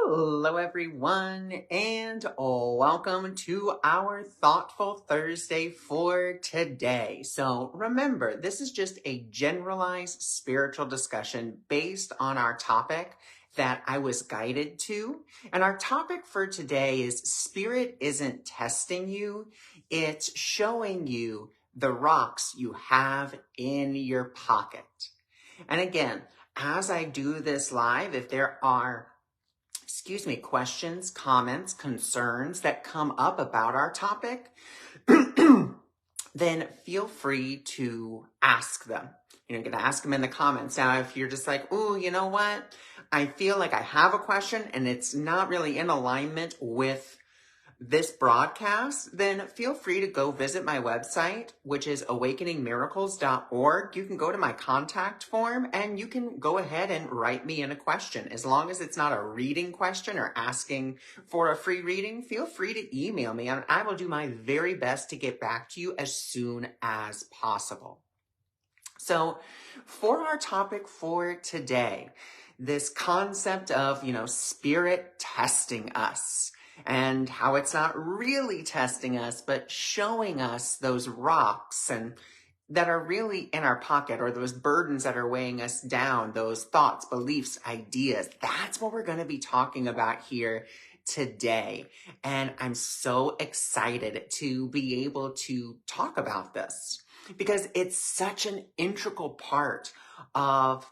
Hello, everyone, and welcome to our Thoughtful Thursday for today. So remember, this is just a generalized spiritual discussion based on our topic that I was guided to. And our topic for today is Spirit isn't testing you, it's showing you the rocks you have in your pocket. And again, as I do this live, if there are questions, comments, concerns that come up about our topic, then feel free to ask them. You're going to ask them in the comments. Now, if you're just like, ooh, you know what? I feel like I have a question and it's not really in alignment with this broadcast, then feel free to go visit my website, which is awakeningmiracles.org. You can go to my contact form and you can go ahead and write me in a question. As long as it's not a reading question or asking for a free reading, feel free to email me and I will do my very best to get back to you as soon as possible. So for our topic for today, this concept of, spirit testing us, and how it's not really testing us, but showing us those rocks and that are really in our pocket, or those burdens that are weighing us down, those thoughts, beliefs, ideas. That's what we're going to be talking about here today. And I'm so excited to be able to talk about this because it's such an integral part of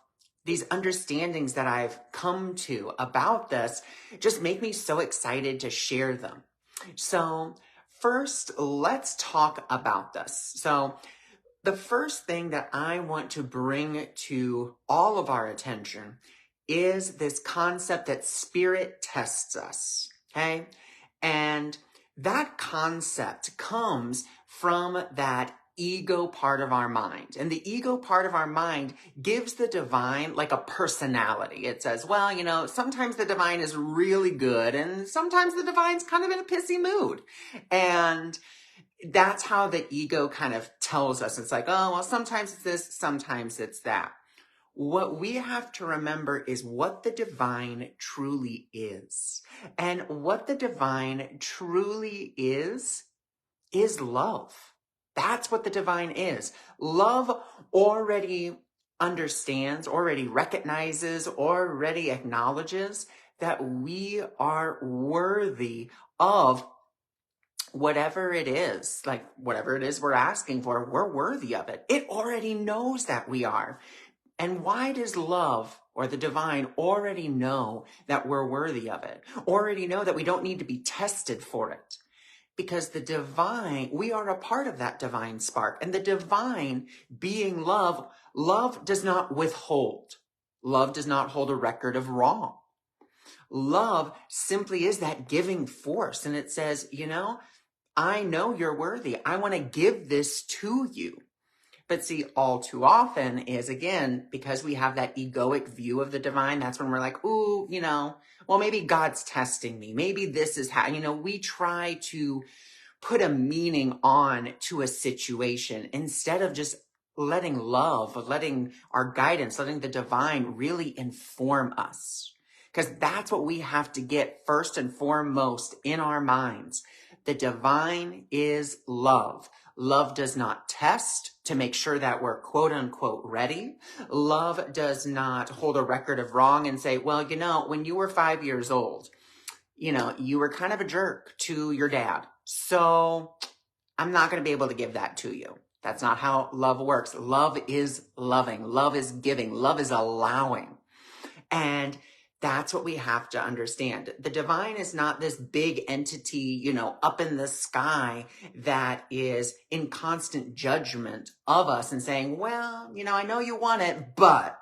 these understandings that I've come to about this. Just make me so excited to share them. So first, let's talk about this. So the first thing that I want to bring to all of our attention is this concept that spirit tests us, okay? And that concept comes from that ego part of our mind. And the ego part of our mind gives the divine like a personality. It says, well, sometimes the divine is really good and sometimes the divine's kind of in a pissy mood. And that's how the ego kind of tells us. It's like, oh, well, sometimes it's this, sometimes it's that. What we have to remember is what the divine truly is. And what the divine truly is love. That's what the divine is. Love already understands, already recognizes, already acknowledges that we are worthy of whatever it is, like whatever it is we're asking for, we're worthy of it. It already knows that we are. And why does love or the divine already know that we're worthy of it? Already know that we don't need to be tested for it? Because the divine, we are a part of that divine spark. And the divine being love, love does not withhold. Love does not hold a record of wrong. Love simply is that giving force. And it says, I know you're worthy. I want to give this to you. But see, all too often is, again, because we have that egoic view of the divine, that's when we're like, ooh, well, maybe God's testing me. Maybe this is how, we try to put a meaning on to a situation instead of just letting love, letting our guidance, letting the divine really inform us. Because that's what we have to get first and foremost in our minds. The divine is love. Love does not test to make sure that we're quote unquote ready. Love does not hold a record of wrong and say, well, when you were 5 years old, you were kind of a jerk to your dad. So I'm not going to be able to give that to you. That's not how love works. Love is loving. Love is giving. Love is allowing. And that's what we have to understand. The divine is not this big entity, up in the sky that is in constant judgment of us and saying, well, I know you want it, but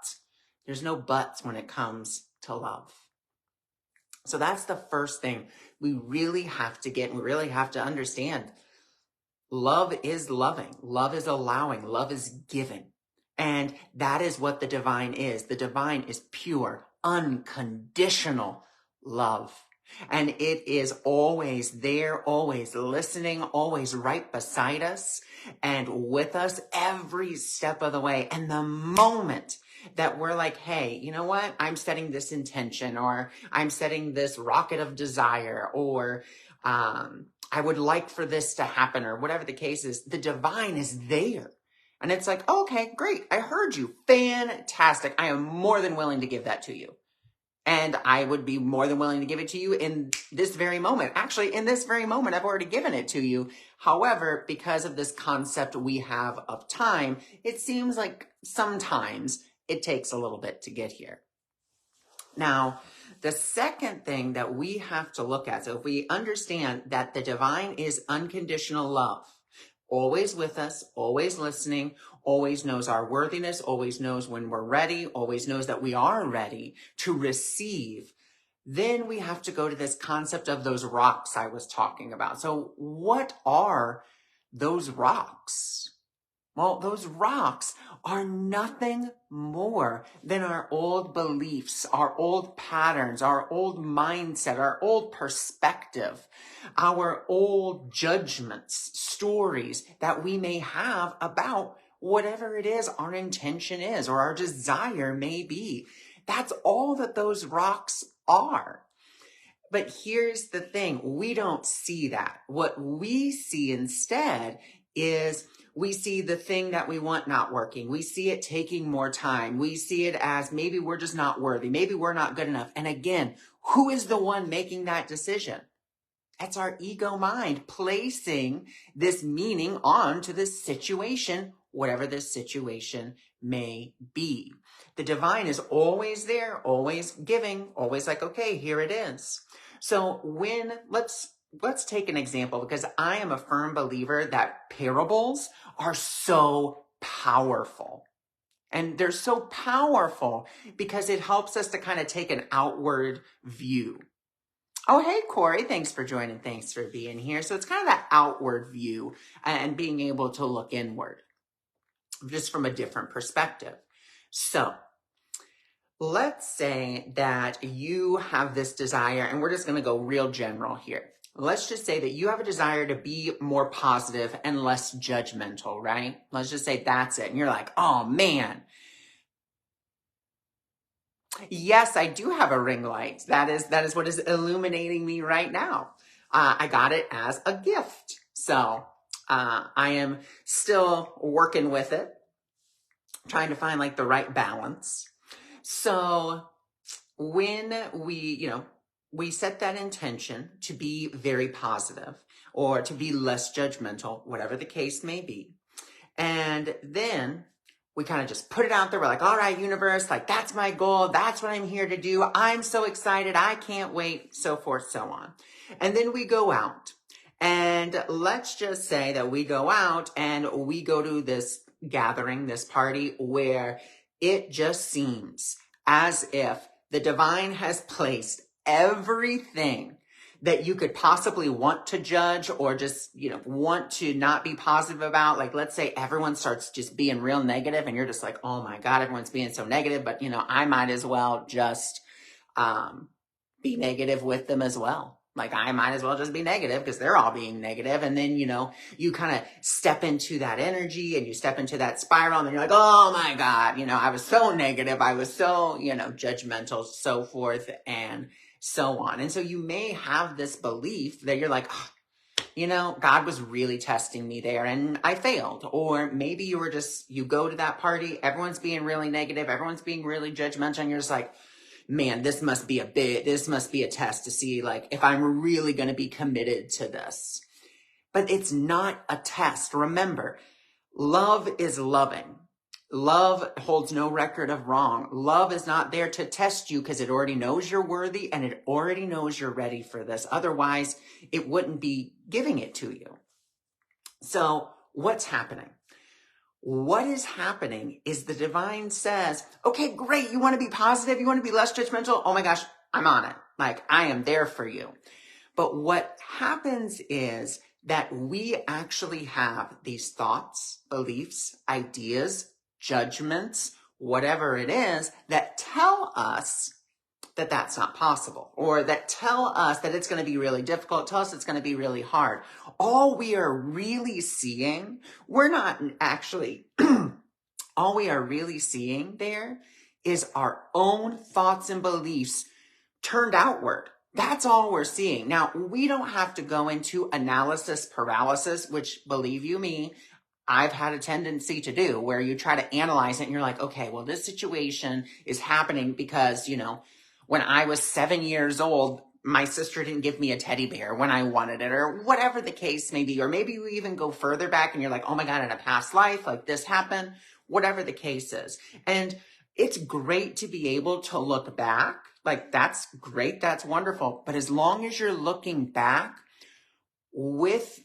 there's no buts when it comes to love. So that's the first thing we really have to get, and we really have to understand. Love is loving. Love is allowing. Love is giving. And that is what the divine is. The divine is pure, unconditional love. And it is always there, always listening, always right beside us and with us every step of the way. And the moment that we're like, hey, you know what? I'm setting this intention, or I'm setting this rocket of desire, or I would like for this to happen, or whatever the case is. The divine is there. And it's like, okay, great. I heard you. Fantastic. I am more than willing to give that to you. And I would be more than willing to give it to you in this very moment. Actually, in this very moment, I've already given it to you. However, because of this concept we have of time, it seems like sometimes it takes a little bit to get here. Now, the second thing that we have to look at, so if we understand that the divine is unconditional love, always with us, always listening, always knows our worthiness, always knows when we're ready, always knows that we are ready to receive, then we have to go to this concept of those rocks I was talking about. So what are those rocks? Well, those rocks are nothing more than our old beliefs, our old patterns, our old mindset, our old perspective, our old judgments, stories that we may have about whatever it is our intention is or our desire may be. That's all that those rocks are. But here's the thing, we don't see that. What we see instead is we see the thing that we want not working. We see it taking more time. We see it as maybe we're just not worthy. Maybe we're not good enough. And again, who is the one making that decision? That's our ego mind placing this meaning onto this situation, whatever this situation may be. The divine is always there, always giving, always like, okay, here it is. So let's take an example, because I am a firm believer that parables are so powerful. And they're so powerful because it helps us to kind of take an outward view. Oh, hey, Corey, thanks for joining. Thanks for being here. So it's kind of that outward view and being able to look inward just from a different perspective. So let's say that you have this desire, and we're just going to go real general here. Let's just say that you have a desire to be more positive and less judgmental, right? Let's just say that's it. And you're like, oh man, yes, I do have a ring light. That is what is illuminating me right now. I got it as a gift. So I am still working with it, trying to find like the right balance. So when we set that intention to be very positive or to be less judgmental, whatever the case may be, and then we kind of just put it out there. We're like, all right, universe, like that's my goal. That's what I'm here to do. I'm so excited. I can't wait, so forth, so on. And then we go out, and let's just say that we go out and we go to this gathering, this party, where it just seems as if the divine has placed everything that you could possibly want to judge or just, want to not be positive about. Like, let's say everyone starts just being real negative and you're just like, oh my God, everyone's being so negative, but I might as well just be negative with them as well. Like, I might as well just be negative because they're all being negative. And then, you kind of step into that energy and you step into that spiral and then you're like, oh my God, I was so negative. I was so, judgmental, so forth and so on. And so you may have this belief that you're like, oh, God was really testing me there and I failed. Or maybe you go to that party, everyone's being really negative, everyone's being really judgmental, and you're just like, man, this must be a test to see like if I'm really going to be committed to this. But it's not a test. Remember, love is loving. Love holds no record of wrong. Love is not there to test you because it already knows you're worthy and it already knows you're ready for this. Otherwise, it wouldn't be giving it to you. So what's happening? What is happening is the divine says, okay, great. You want to be positive? You want to be less judgmental? Oh my gosh, I'm on it. Like, I am there for you. But what happens is that we actually have these thoughts, beliefs, ideas, judgments, whatever it is, that tell us that that's not possible, or that tell us that it's going to be really difficult, tell us it's going to be really hard. All we are really seeing, all we are really seeing there is our own thoughts and beliefs turned outward. That's all we're seeing. Now, we don't have to go into analysis paralysis, which, believe you me, I've had a tendency to do, where you try to analyze it and you're like, okay, well, this situation is happening because, when I was 7 years old, my sister didn't give me a teddy bear when I wanted it, or whatever the case may be. Or maybe you even go further back and you're like, oh my God, in a past life, like this happened, whatever the case is. And it's great to be able to look back. Like, that's great. That's wonderful. But as long as you're looking back with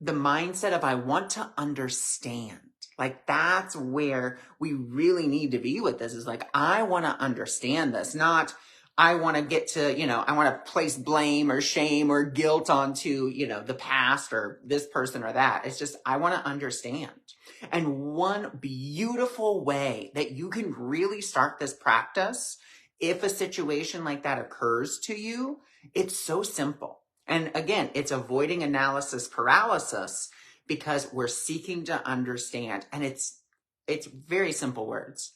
the mindset of, I want to understand, like, that's where we really need to be with this, is like, I want to understand this, not I want to get to, I want to place blame or shame or guilt onto, the past or this person or that. It's just, I want to understand. And one beautiful way that you can really start this practice, if a situation like that occurs to you, it's so simple. And again, it's avoiding analysis paralysis, because we're seeking to understand. And it's very simple words.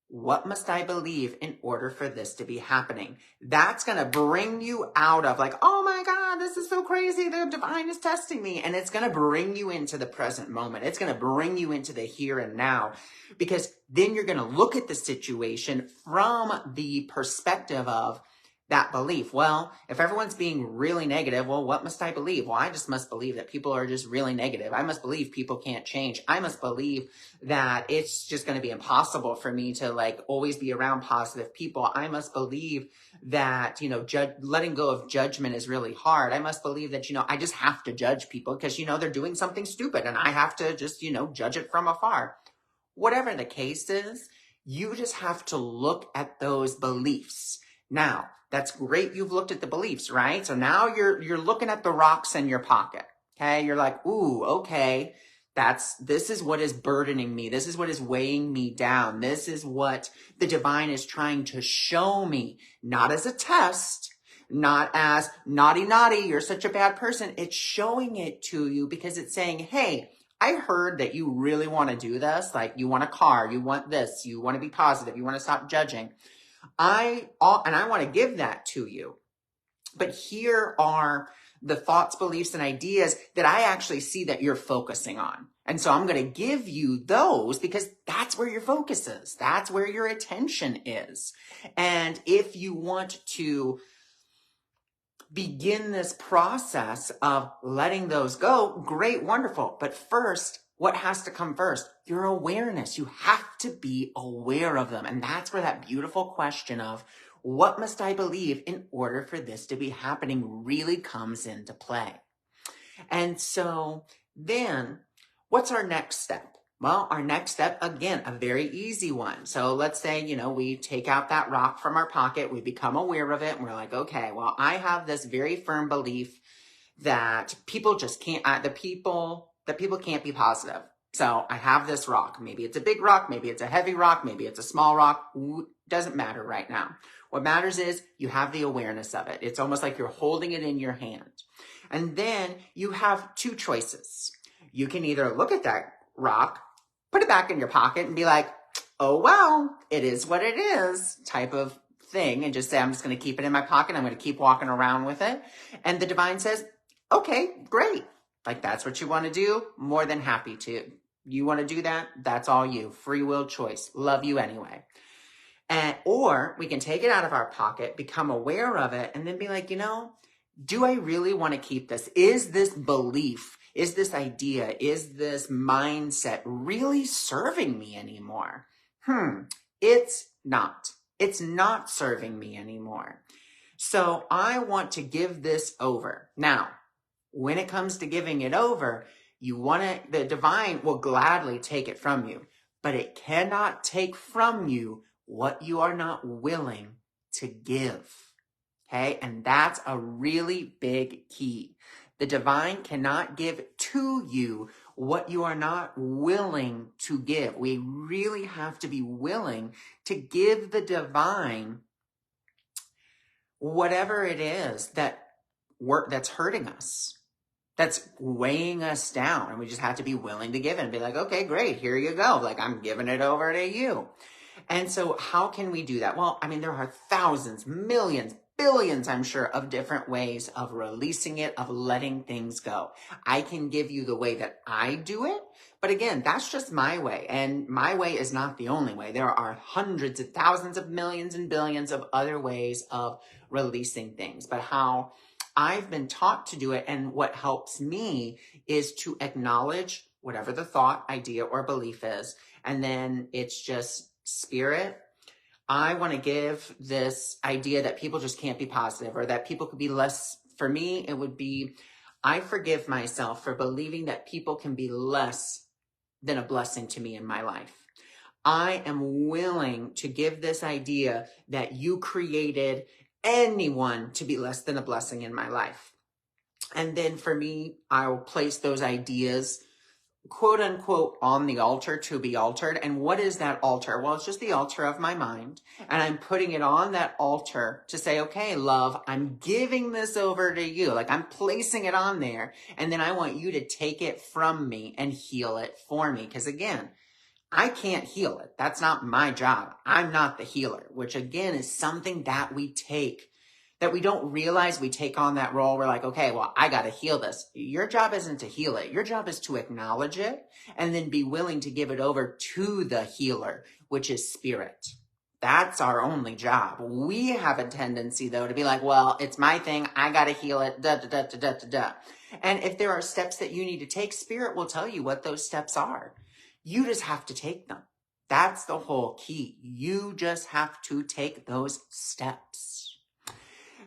What must I believe in order for this to be happening? That's going to bring you out of like, oh my God, this is so crazy. The divine is testing me. And it's going to bring you into the present moment. It's going to bring you into the here and now, because then you're going to look at the situation from the perspective of that belief. Well, if everyone's being really negative, well, what must I believe? Well, I just must believe that people are just really negative. I must believe people can't change. I must believe that it's just going to be impossible for me to like always be around positive people. I must believe that, letting go of judgment is really hard. I must believe that, I just have to judge people because, they're doing something stupid and I have to just, judge it from afar. Whatever the case is, you just have to look at those beliefs. Now, that's great. You've looked at the beliefs, right? So now you're looking at the rocks in your pocket. Okay. You're like, ooh, okay. This is what is burdening me. This is what is weighing me down. This is what the divine is trying to show me, not as a test, not as naughty, you're such a bad person. It's showing it to you because it's saying, hey, I heard that you really want to do this. Like, you want a car, you want this, you want to be positive, you want to stop judging. And I want to give that to you. But here are the thoughts, beliefs, and ideas that I actually see that you're focusing on. And so I'm going to give you those because that's where your focus is. That's where your attention is. And if you want to begin this process of letting those go, great, wonderful. But first, what has to come first? Your awareness. You have to be aware of them. And that's where that beautiful question of, what must I believe in order for this to be happening, really comes into play. And so then, what's our next step? Well, our next step, again, a very easy one. So let's say, we take out that rock from our pocket, we become aware of it, and we're like, okay, well, I have this very firm belief that people just can't, that people can't be positive. So I have this rock. Maybe it's a big rock, maybe it's a heavy rock, maybe it's a small rock. Doesn't matter right now. What matters is you have the awareness of it. It's almost like you're holding it in your hand. And then you have two choices. You can either look at that rock, put it back in your pocket and be like, oh, well, it is what it is type of thing. And just say, I'm just going to keep it in my pocket. I'm going to keep walking around with it. And the divine says, okay, great. Like, that's what you want to do. More than happy to. You want to do that? That's all you. Free will choice. Love you anyway. Or we can take it out of our pocket, become aware of it, and then be like, do I really want to keep this? Is this belief, is this idea, is this mindset really serving me anymore? It's not. It's not serving me anymore. So I want to give this over. Now, when it comes to giving it over, the divine will gladly take it from you, but it cannot take from you what you are not willing to give. Okay? And that's a really big key. The divine cannot give to you what you are not willing to give. We really have to be willing to give the divine whatever it is that's hurting us, that's weighing us down. And we just have to be willing to give it and be like, okay, great, here you go. Like, I'm giving it over to you. And so how can we do that? Well, I mean, there are thousands, millions, billions, I'm sure, of different ways of releasing it, of letting things go. I can give you the way that I do it. But again, that's just my way. And my way is not the only way. There are hundreds of thousands of millions and billions of other ways of releasing things. But how I've been taught to do it, and what helps me, is to acknowledge whatever the thought, idea, or belief is. And then it's just, spirit, I want to give this idea that people just can't be positive, or that people could be less. For me, it would be, I forgive myself for believing that people can be less than a blessing to me in my life. I am willing to give this idea that you created anyone to be less than a blessing in my life. And then for me, I will place those ideas, quote unquote, on the altar to be altered. And what is that altar? Well, it's just the altar of my mind. And I'm putting it on that altar to say, okay, love, I'm giving this over to you. Like, I'm placing it on there. And then I want you to take it from me and heal it for me. Because again, I can't heal it. That's not my job. I'm not the healer, which again is something that we take, that we don't realize we take on that role. We're like, okay, well, I got to heal this. Your job isn't to heal it. Your job is to acknowledge it and then be willing to give it over to the healer, which is spirit. That's our only job. We have a tendency, though, to be like, well, it's my thing. I got to heal it. Da, da, da, da, da, da, da. And if there are steps that you need to take, spirit will tell you what those steps are. You just have to take them. That's the whole key. You just have to take those steps.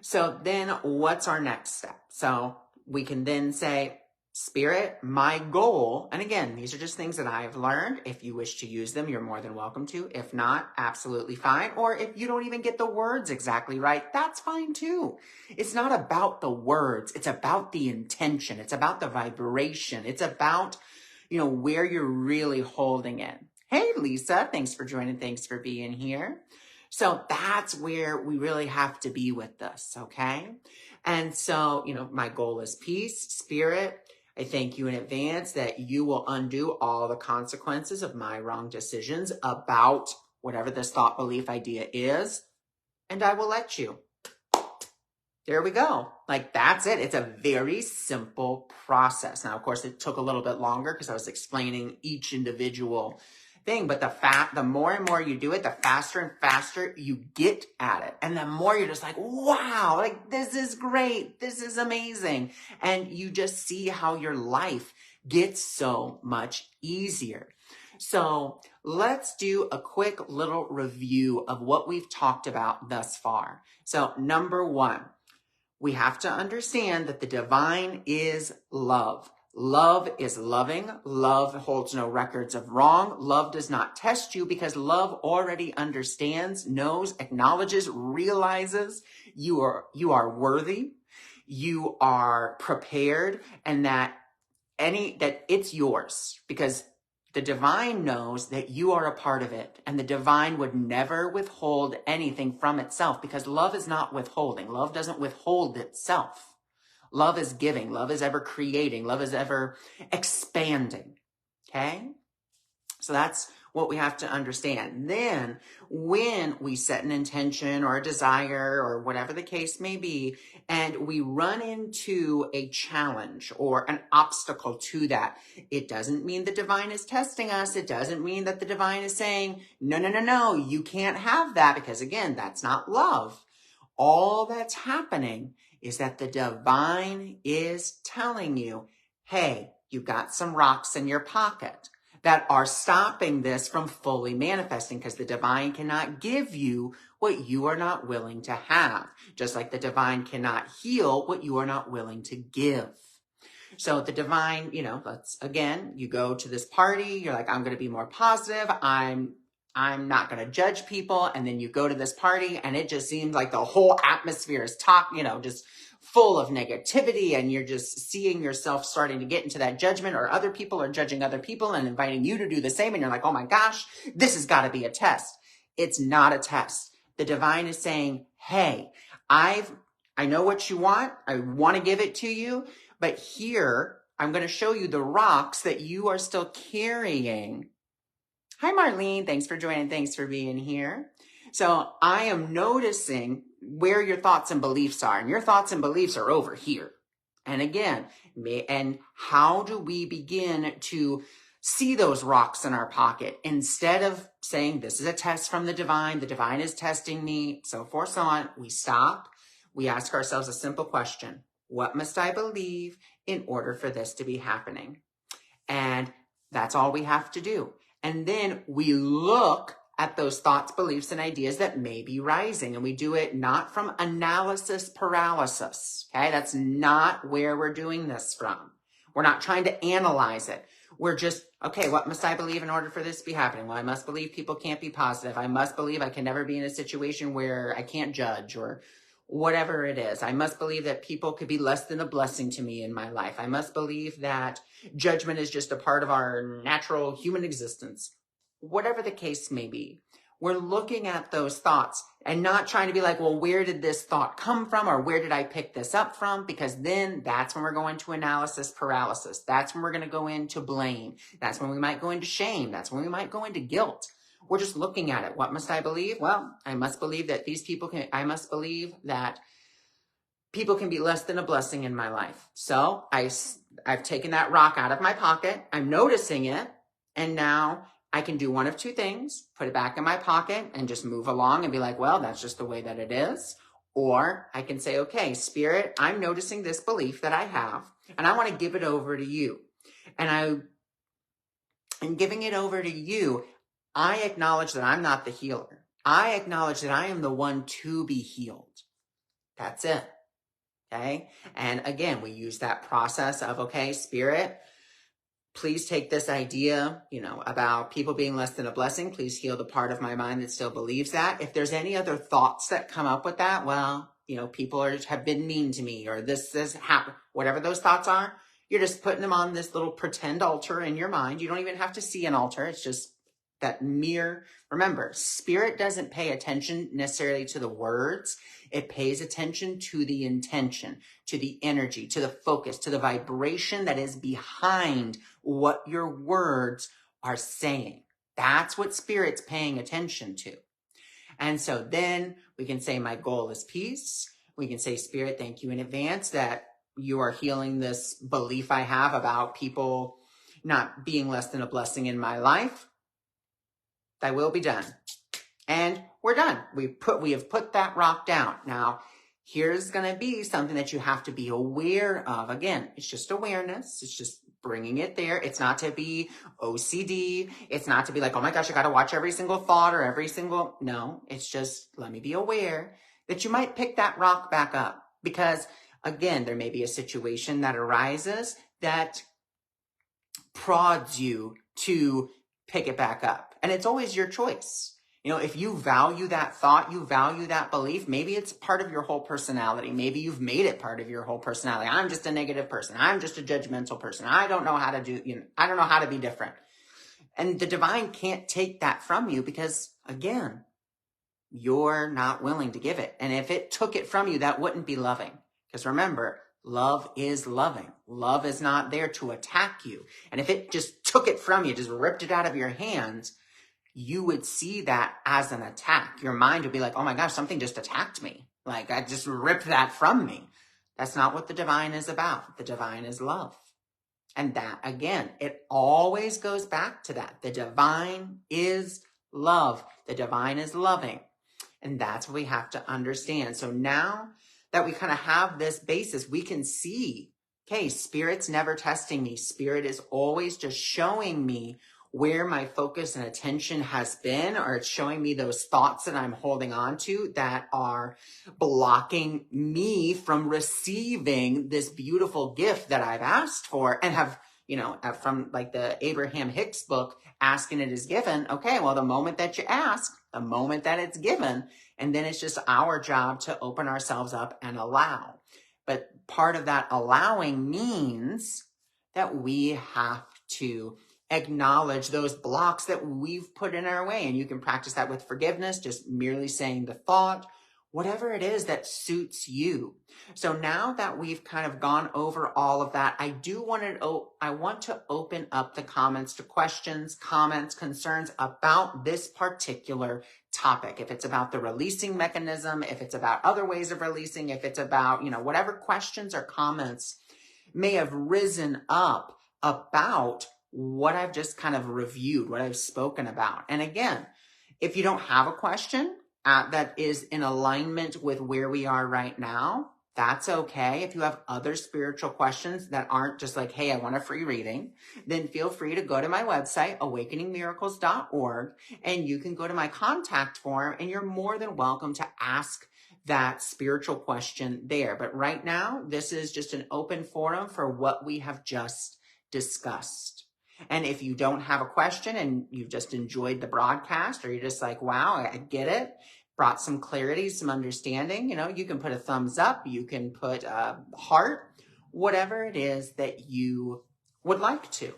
So then what's our next step? So we can then say, spirit, my goal, and again, these are just things that I've learned. If you wish to use them, you're more than welcome to. If not, absolutely fine. Or if you don't even get the words exactly right, that's fine too. It's not about the words. It's about the intention. It's about the vibration. It's about, where you're really holding it. Hey, Lisa, thanks for joining. Thanks for being here. So that's where we really have to be with this, okay? And so, my goal is peace, spirit. I thank you in advance that you will undo all the consequences of my wrong decisions about whatever this thought, belief, idea is, and I will let you. There we go. Like, that's it. It's a very simple process. Now, of course, it took a little bit longer because I was explaining each individual thing, but the more and more you do it, the faster and faster you get at it. And the more you're just like, wow, like, this is great. This is amazing. And you just see how your life gets so much easier. So let's do a quick little review of what we've talked about thus far. So number one, we have to understand that the divine is love. Love is loving. Love holds no records of wrong. Love does not test you because love already understands, knows, acknowledges, realizes you are worthy, you are prepared, and that it's yours, because the divine knows that you are a part of it, and the divine would never withhold anything from itself, because love is not withholding. Love doesn't withhold itself. Love is giving. Love is ever creating. Love is ever expanding. Okay? So that's what we have to understand. Then when we set an intention or a desire or whatever the case may be, and we run into a challenge or an obstacle to that, it doesn't mean the divine is testing us. It doesn't mean that the divine is saying, no, you can't have that, because again, that's not love. All that's happening is that the divine is telling you, hey, you got some rocks in your pocket that are stopping this from fully manifesting, because the divine cannot give you what you are not willing to have, just like the divine cannot heal what you are not willing to give. So the divine, you go to this party, you're like, I'm going to be more positive, I'm not going to judge people, and then you go to this party and it just seems like the whole atmosphere is just full of negativity, and you're just seeing yourself starting to get into that judgment, or other people are judging other people and inviting you to do the same, and you're like, oh my gosh, this has got to be a test. It's not a test. The divine is saying, hey, I know what you want. I want to give it to you, but here I'm going to show you the rocks that you are still carrying Hi, Marlene. Thanks for joining. Thanks for being here. So I am noticing where your thoughts and beliefs are, and your thoughts and beliefs are over here. And again, and how do we begin to see those rocks in our pocket instead of saying, this is a test from the divine is testing me, so forth, so on. We stop. We ask ourselves a simple question. What must I believe in order for this to be happening? And that's all we have to do. And then we look at those thoughts, beliefs, and ideas that may be rising. And we do it not from analysis paralysis. Okay, that's not where we're doing this from. We're not trying to analyze it. We're just, okay, what must I believe in order for this to be happening? Well, I must believe people can't be positive. I must believe I can never be in a situation where I can't judge, or whatever it is. I must believe that people could be less than a blessing to me in my life. I must believe that judgment is just a part of our natural human existence. Whatever the case may be, we're looking at those thoughts and not trying to be like, well, where did this thought come from? Or where did I pick this up from? Because then that's when we're going to analysis paralysis. That's when we're going to go into blame. That's when we might go into shame. That's when we might go into guilt. We're just looking at it. What must I believe? Well, I must believe that I must believe that people can be less than a blessing in my life. So I've taken that rock out of my pocket. I'm noticing it. And now I can do one of two things: put it back in my pocket and just move along and be like, well, that's just the way that it is. Or I can say, okay, Spirit, I'm noticing this belief that I have, and I want to give it over to you. And giving it over to you, I acknowledge that I'm not the healer. I acknowledge that I am the one to be healed. That's it. Okay. And again, we use that process of, okay, Spirit, please take this idea, about people being less than a blessing. Please heal the part of my mind that still believes that. If there's any other thoughts that come up with that, well, people have been mean to me, or this has happened, whatever those thoughts are, you're just putting them on this little pretend altar in your mind. You don't even have to see an altar. It's just that mere, remember, Spirit doesn't pay attention necessarily to the words. It pays attention to the intention, to the energy, to the focus, to the vibration that is behind what your words are saying. That's what Spirit's paying attention to. And so then we can say, my goal is peace. We can say, Spirit, thank you in advance that you are healing this belief I have about people not being less than a blessing in my life. Thy will be done. And we're done. We have put that rock down. Now, here's going to be something that you have to be aware of. Again, it's just awareness. It's just bringing it there. It's not to be OCD. It's not to be like, oh my gosh, I got to watch every single thought or no, it's just, let me be aware that you might pick that rock back up, because again, there may be a situation that arises that prods you to pick it back up. And it's always your choice. If you value that thought, you value that belief, maybe it's part of your whole personality. Maybe you've made it part of your whole personality. I'm just a negative person. I'm just a judgmental person. I don't know how to I don't know how to be different. And the divine can't take that from you, because again, you're not willing to give it. And if it took it from you, that wouldn't be loving. Because remember, love is loving. Love is not there to attack you. And if it just took it from you, just ripped it out of your hands, you would see that as an attack. Your mind would be like, oh my gosh, something just attacked me. Like, I just ripped that from me. That's not what the divine is about. The divine is love. And that, again, it always goes back to that. The divine is love. The divine is loving. And that's what we have to understand. So now that we kind of have this basis, we can see, okay, Spirit's never testing me. Spirit is always just showing me where my focus and attention has been, or it's showing me those thoughts that I'm holding on to that are blocking me from receiving this beautiful gift that I've asked for, and have, from like the Abraham Hicks book, asking it is given. Okay, well, the moment that you ask, the moment that it's given, and then it's just our job to open ourselves up and allow. But part of that allowing means that we have to acknowledge those blocks that we've put in our way. And you can practice that with forgiveness, just merely saying the thought, whatever it is that suits you. So now that we've kind of gone over all of that, I want to open up the comments to questions, comments, concerns about this particular topic. If it's about the releasing mechanism, if it's about other ways of releasing, if it's about, whatever questions or comments may have risen up about what I've just kind of reviewed, what I've spoken about. And again, if you don't have a question that is in alignment with where we are right now, that's okay. If you have other spiritual questions that aren't just like, hey, I want a free reading, then feel free to go to my website, awakeningmiracles.org, and you can go to my contact form, and you're more than welcome to ask that spiritual question there. But right now, this is just an open forum for what we have just discussed. And if you don't have a question and you've just enjoyed the broadcast, or you're just like, wow, I get it, brought some clarity, some understanding, you can put a thumbs up, you can put a heart, whatever it is that you would like to.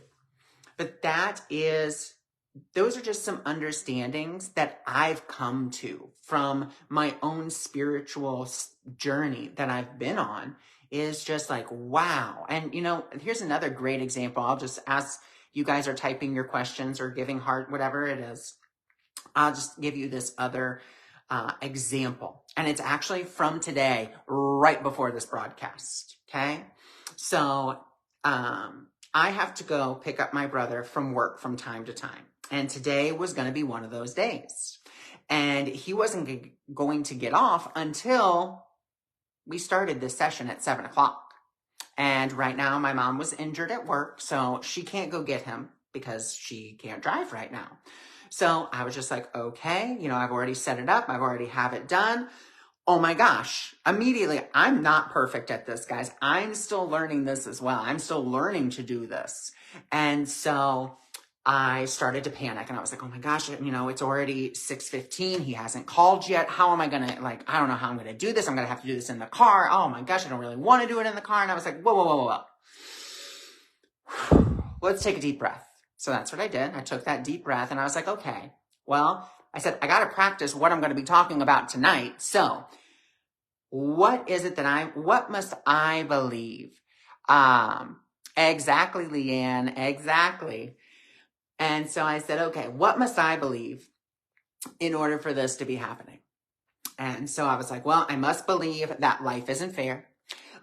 But those are just some understandings that I've come to from my own spiritual journey that I've been on, is just like, wow. And, here's another great example. I'll just ask, you guys are typing your questions or giving heart, whatever it is. I'll just give you this other example. And it's actually from today, right before this broadcast. Okay. So, I have to go pick up my brother from work from time to time. And today was going to be one of those days. And he wasn't going to get off until we started this session at 7:00. And right now my mom was injured at work, so she can't go get him because she can't drive right now. So I was just like, okay, I've already set it up. I've already have it done. Oh my gosh, immediately, I'm not perfect at this, guys. I'm still learning this as well. I'm still learning to do this. And so I started to panic, and I was like, oh my gosh, it's already 6:15. He hasn't called yet. How am I going to, I don't know how I'm going to do this. I'm going to have to do this in the car. Oh my gosh, I don't really want to do it in the car. And I was like, whoa. Let's take a deep breath. So that's what I did. I took that deep breath, and I was like, okay, well, I said, I got to practice what I'm going to be talking about tonight. So what must I believe? Exactly, Leanne, exactly. And so I said, okay, what must I believe in order for this to be happening? And so I was like, well, I must believe that life isn't fair.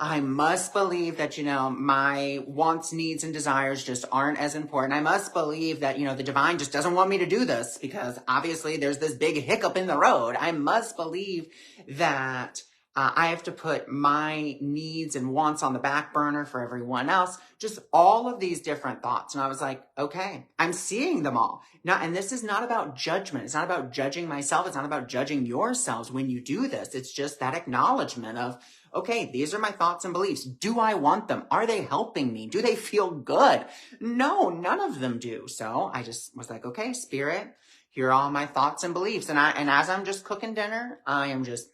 I must believe that, my wants, needs, and desires just aren't as important. I must believe that, the divine just doesn't want me to do this because obviously there's this big hiccup in the road. I must believe that I have to put my needs and wants on the back burner for everyone else. Just all of these different thoughts. And I was like, okay, I'm seeing them all. Now, and this is not about judgment. It's not about judging myself. It's not about judging yourselves when you do this. It's just that acknowledgement of, okay, these are my thoughts and beliefs. Do I want them? Are they helping me? Do they feel good? No, none of them do. So I just was like, okay, Spirit, here are all my thoughts and beliefs. And as I'm just cooking dinner, I am just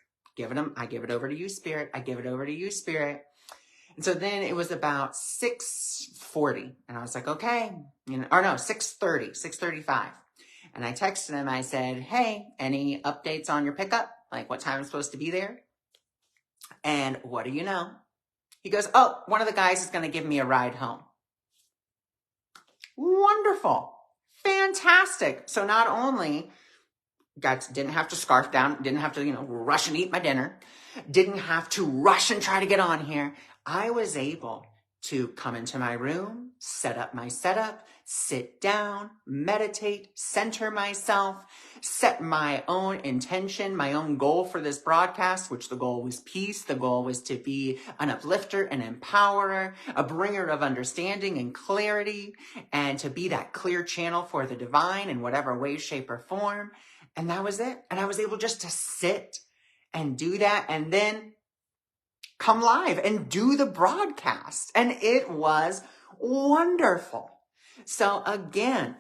I give it over to you, Spirit. I give it over to you, Spirit. And so then it was about 6:40. And I was like, okay, 6:30, 6:35. And I texted him. I said, hey, any updates on your pickup? Like what time I'm supposed to be there? And what do you know? He goes, oh, one of the guys is going to give me a ride home. Wonderful. Fantastic. So not only didn't have to scarf down, didn't have to, rush and eat my dinner, didn't have to rush and try to get on here. I was able to come into my room, set up my setup, sit down, meditate, center myself, set my own intention, my own goal for this broadcast, which the goal was peace. The goal was to be an uplifter, an empowerer, a bringer of understanding and clarity, and to be that clear channel for the divine in whatever way, shape, or form. And that was it. And I was able just to sit and do that and then come live and do the broadcast. And it was wonderful. So again,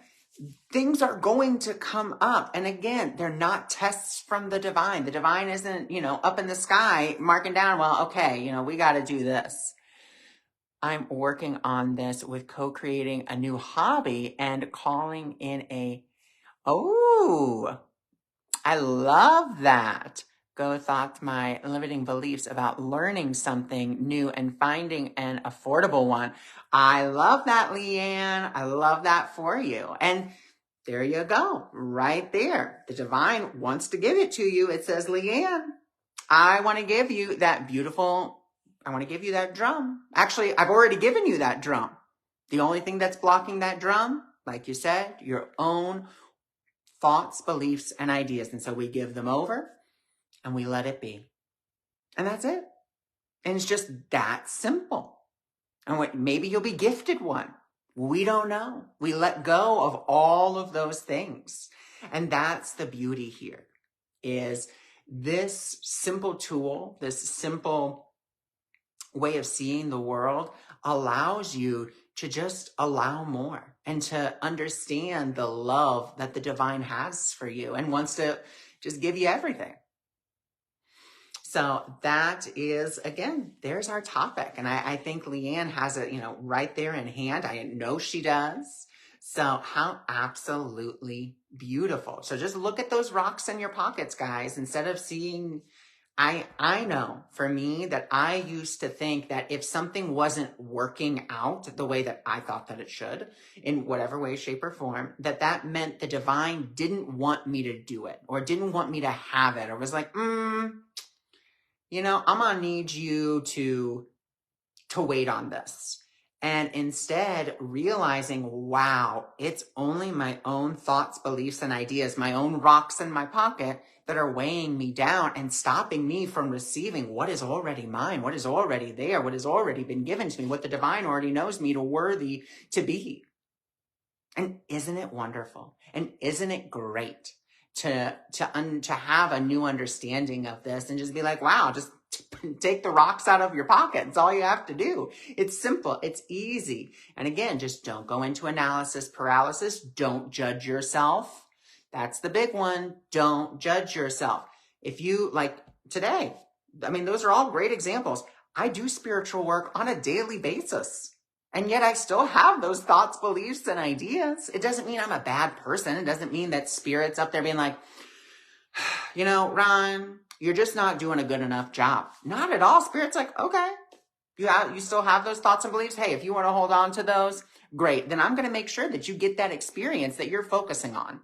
things are going to come up. And again, they're not tests from the divine. The divine isn't, up in the sky marking down, well, okay, we got to do this. I'm working on this with co-creating a new hobby and calling in I love that. go thought my limiting beliefs about learning something new and finding an affordable one. I love that, Leanne. I love that for you. And there you go, right there. The divine wants to give it to you. It says, Leanne, I want to give you that drum. Actually, I've already given you that drum. The only thing that's blocking that drum, like you said, your own thoughts, beliefs, and ideas. And so we give them over and we let it be. And that's it. And it's just that simple. And maybe you'll be gifted one. We don't know. We let go of all of those things. And that's the beauty here, is this simple tool, this simple way of seeing the world allows you to just allow more and to understand the love that the divine has for you and wants to just give you everything. So that is, again, there's our topic. And I think Leanne has it, right there in hand. I know she does. So how absolutely beautiful. So just look at those rocks in your pockets, guys, instead of seeing, I know for me that I used to think that if something wasn't working out the way that I thought that it should, in whatever way, shape, or form, that meant the divine didn't want me to do it or didn't want me to have it, or was like, I'm gonna need you to wait on this. And instead realizing, wow, it's only my own thoughts, beliefs, and ideas, my own rocks in my pocket that are weighing me down and stopping me from receiving what is already mine, what is already there, what has already been given to me, what the divine already knows me to worthy to be. And isn't it wonderful? And isn't it great to have a new understanding of this and just be like, wow, just take the rocks out of your pocket. It's all you have to do. It's simple. It's easy. And again, just don't go into analysis paralysis. Don't judge yourself. That's the big one. Don't judge yourself. If you, like today, those are all great examples. I do spiritual work on a daily basis. And yet I still have those thoughts, beliefs, and ideas. It doesn't mean I'm a bad person. It doesn't mean that spirit's up there being like, Ron, you're just not doing a good enough job. Not at all. Spirit's like, okay, you still have those thoughts and beliefs. Hey, if you want to hold on to those, great. Then I'm going to make sure that you get that experience that you're focusing on.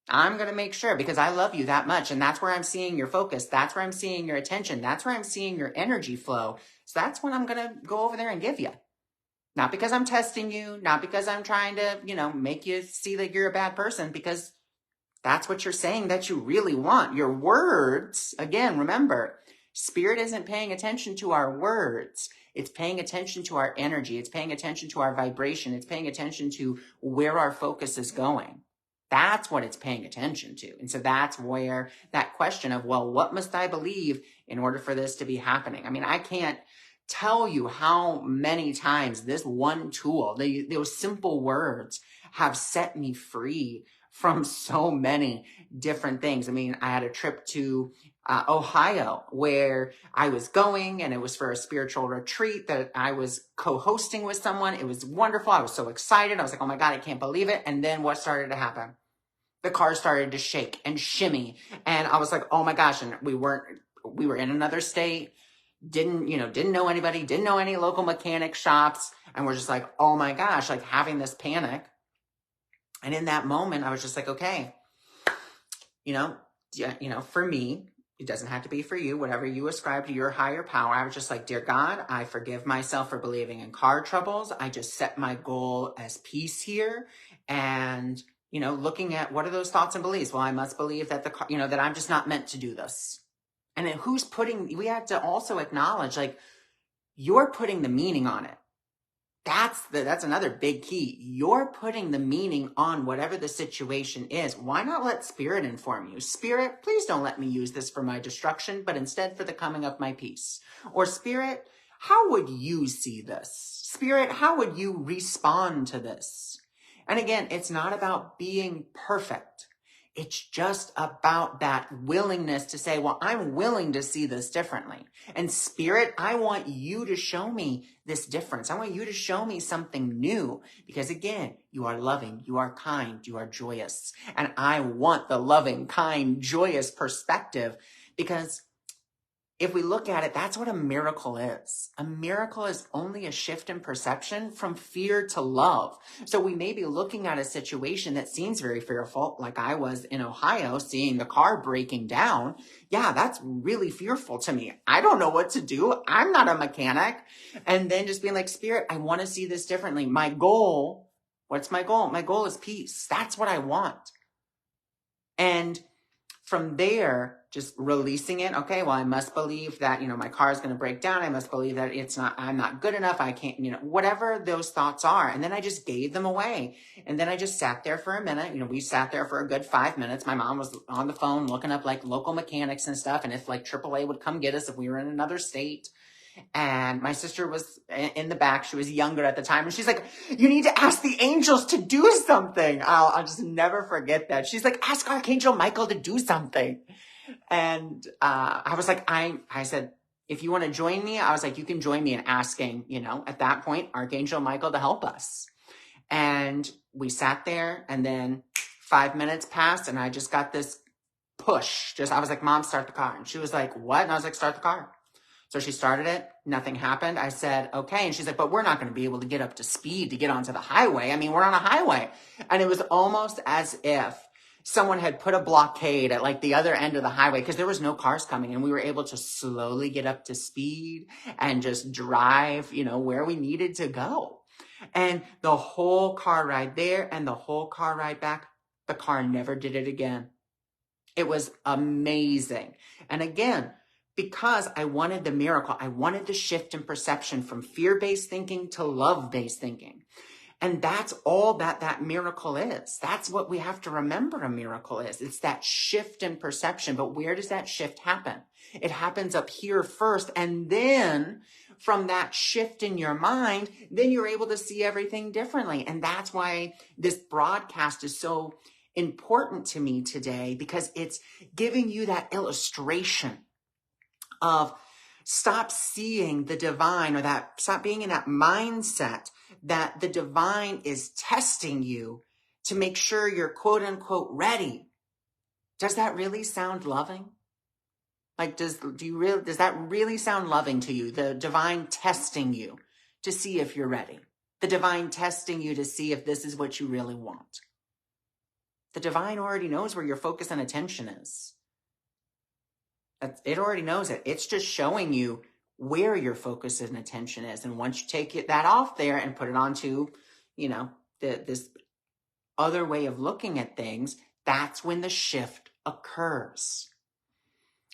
I'm going to make sure, because I love you that much. And that's where I'm seeing your focus. That's where I'm seeing your attention. That's where I'm seeing your energy flow. So that's what I'm going to go over there and give you. Not because I'm testing you, not because I'm trying to, make you see that you're a bad person, because that's what you're saying that you really want. Your words, again, remember, spirit isn't paying attention to our words. It's paying attention to our energy. It's paying attention to our vibration. It's paying attention to where our focus is going. That's what it's paying attention to. And so that's where that question of, well, what must I believe in order for this to be happening? I can't tell you how many times this one tool, those simple words, have set me free from so many different things. I had a trip to Ohio where I was going, and it was for a spiritual retreat that I was co-hosting with someone. It was wonderful. I was so excited. I was like, oh my God, I can't believe it. And then what started to happen? The car started to shake and shimmy. And I was like, oh my gosh. And we were in another state. Didn't know anybody, didn't know any local mechanic shops. And we're just like, oh my gosh, like having this panic. And in that moment, I was just like, okay, for me, it doesn't have to be for you, whatever you ascribe to your higher power. I was just like, dear God, I forgive myself for believing in car troubles. I just set my goal as peace here. And, looking at what are those thoughts and beliefs? Well, I must believe that that I'm just not meant to do this. And then we have to also acknowledge, like, you're putting the meaning on it. That's another big key. You're putting the meaning on whatever the situation is. Why not let spirit inform you? Spirit, please don't let me use this for my destruction, but instead for the coming of my peace. Or spirit, how would you see this? Spirit, how would you respond to this? And again, it's not about being perfect. It's just about that willingness to say, well, I'm willing to see this differently. And spirit, I want you to show me this difference. I want you to show me something new, because again, you are loving, you are kind, you are joyous. And I want the loving, kind, joyous perspective, Because if we look at it, that's what a miracle is. A miracle is only a shift in perception from fear to love. So we may be looking at a situation that seems very fearful, like I was in Ohio, seeing the car breaking down. Yeah, that's really fearful to me. I don't know what to do. I'm not a mechanic. And then just being like, Spirit, I want to see this differently. My goal, what's my goal? My goal is peace. That's what I want. And from there, just releasing it. Okay, well, I must believe that, my car is going to break down. I must believe that I'm not good enough. I can't, whatever those thoughts are. And then I just gave them away. And then I just sat there for a minute. We sat there for a good 5 minutes. My mom was on the phone looking up like local mechanics and stuff. And if like AAA would come get us if we were in another state. And my sister was in the back. She was younger at the time. And she's like, you need to ask the angels to do something. I'll just never forget that. She's like, ask Archangel Michael to do something. And I was like, I said, if you want to join me, I was like, you can join me in asking, at that point, Archangel Michael to help us. And we sat there, and then 5 minutes passed, and I just got this push. I was like, Mom, start the car. And she was like, what? And I was like, start the car. So she started it. Nothing happened. I said, okay. And she's like, but we're not going to be able to get up to speed to get onto the highway. I mean, we're on a highway. And it was almost as if someone had put a blockade at like the other end of the highway because there was no cars coming, and we were able to slowly get up to speed and just drive, where we needed to go. And the whole car ride there and the whole car ride back, the car never did it again. It was amazing. And again, because I wanted the miracle, I wanted the shift in perception from fear-based thinking to love-based thinking. And that's all that miracle is. That's what we have to remember a miracle is. It's that shift in perception. But where does that shift happen? It happens up here first. And then from that shift in your mind, then you're able to see everything differently. And that's why this broadcast is so important to me today, because it's giving you that illustration of stop seeing the divine, or stop being in that mindset that the divine is testing you to make sure you're quote unquote ready. Does that really sound loving? Like, does that really sound loving to you? The divine testing you to see if you're ready. The divine testing you to see if this is what you really want. The divine already knows where your focus and attention is. It already knows it. It's just showing you where your focus and attention is. And once you take that off there and put it onto, this other way of looking at things, that's when the shift occurs.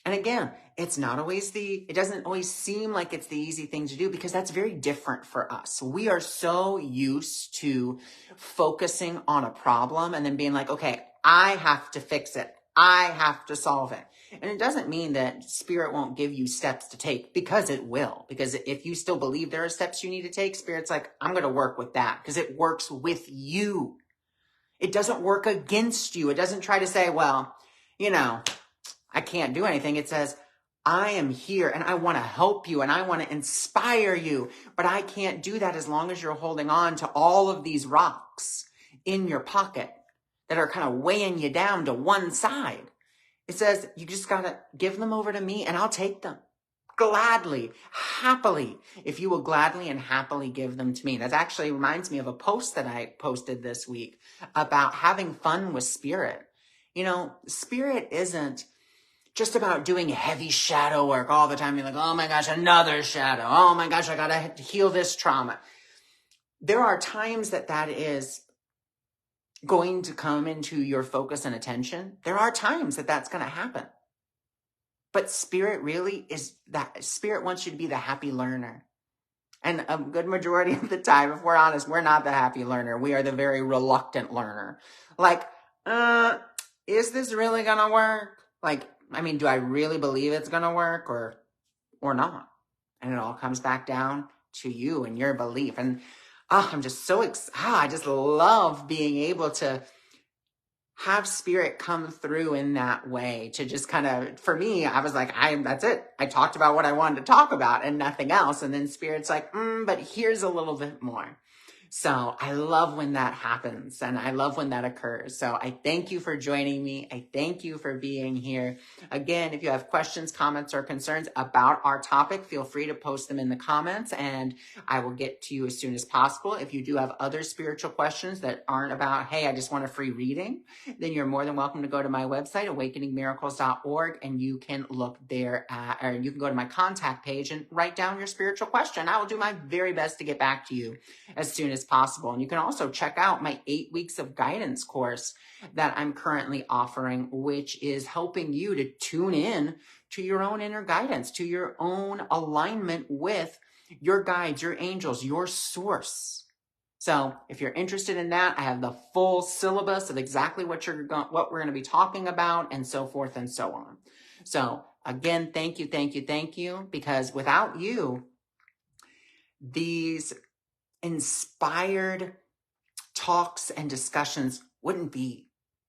And again, it doesn't always seem like it's the easy thing to do, because that's very different for us. We are so used to focusing on a problem and then being like, okay, I have to fix it. I have to solve it. And it doesn't mean that Spirit won't give you steps to take, because it will. Because if you still believe there are steps you need to take, Spirit's like, I'm going to work with that, because it works with you. It doesn't work against you. It doesn't try to say, well, I can't do anything. It says, I am here and I want to help you and I want to inspire you, but I can't do that as long as you're holding on to all of these rocks in your pocket that are kind of weighing you down to one side. It says, you just got to give them over to me and I'll take them gladly, happily, if you will gladly and happily give them to me. That actually reminds me of a post that I posted this week about having fun with Spirit. Spirit isn't just about doing heavy shadow work all the time. You're like, oh my gosh, another shadow. Oh my gosh, I got to heal this trauma. There are times that is going to come into your focus and attention. There are times that's going to happen. But Spirit really is that. Spirit wants you to be the happy learner. And a good majority of the time, if we're honest, we're not the happy learner. We are the very reluctant learner. Like, is this really going to work? Do I really believe it's going to work or not? And it all comes back down to you and your belief. And I'm just so I just love being able to have Spirit come through in that way, to just kind of, for me, I was like, that's it. I talked about what I wanted to talk about and nothing else. And then Spirit's like, but here's a little bit more. So I love when that happens and I love when that occurs. So I thank you for joining me. I thank you for being here. Again, if you have questions, comments, or concerns about our topic, feel free to post them in the comments and I will get to you as soon as possible. If you do have other spiritual questions that aren't about, hey, I just want a free reading, then you're more than welcome to go to my website, awakeningmiracles.org, and you can look there or you can go to my contact page and write down your spiritual question. I will do my very best to get back to you as soon as possible. And you can also check out my 8 weeks of guidance course that I'm currently offering, which is helping you to tune in to your own inner guidance, to your own alignment with your guides, your angels, your source. So if you're interested in that, I have the full syllabus of exactly what we're going to be talking about and so forth and so on. So again, thank you, because without you, these inspired talks and discussions wouldn't be,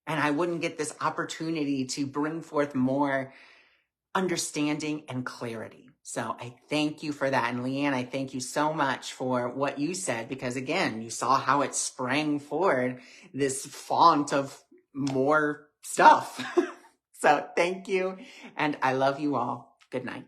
and I wouldn't get this opportunity to bring forth more understanding and clarity. So I thank you for that. And Leanne, I thank you so much for what you said, because again, you saw how it sprang forward this font of more stuff. So thank you. And I love you all. Good night.